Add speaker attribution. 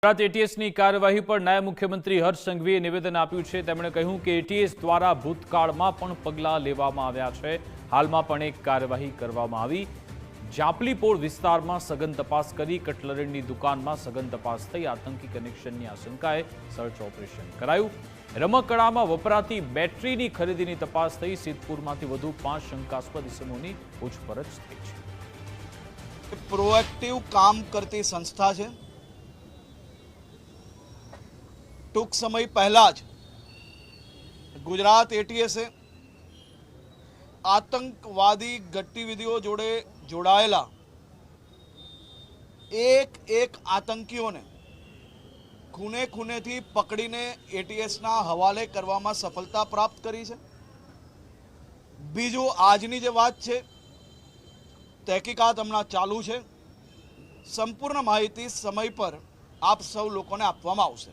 Speaker 1: ગુજરાત એટીએસની કાર્યવાહી પર નાયબ મુખ્યમંત્રી હર્ષ સંઘવીએ નિવેદન આપ્યું છે। તેમણે કહ્યું કે એટીએસ દ્વારા ભૂતકાળમાં પણ પગલાં લેવામાં આવ્યા છે। હાલમાં પણ એક કાર્યવાહી કરવામાં આવી। જાપલીપોળ વિસ્તારમાં સઘન તપાસ કરી કટલરીની દુકાનમાં સઘન તપાસ થઈ। આતંકી કનેક્શનની આશંકાએ સર્ચ ઓપરેશન કરાયું। રમકડામાં વપરાતી બેટરીની ખરીદીની તપાસ થઈ। સિદ્ધપુરમાંથી વધુ 5 શંકાસ્પદ ઇસમોની પૂછપરછ થઈ છે।
Speaker 2: પ્રોએક્ટિવ કામ કરતી સંસ્થા છે। टूंक समय पहला ज गुजरात एटीएसे आतंकवादी गतिविधिओ जोड़े जोड़ायेला एक आतंकीओ ने खूने खूने थी पकड़ीने एटीएसना हवाले करवामां सफलता प्राप्त करी छे। बीजू आजनी जे वात छे तहकीकात हमणां चालू छे। संपूर्ण माहिती समय पर आप सौ लोकोने आपवामां आवशे।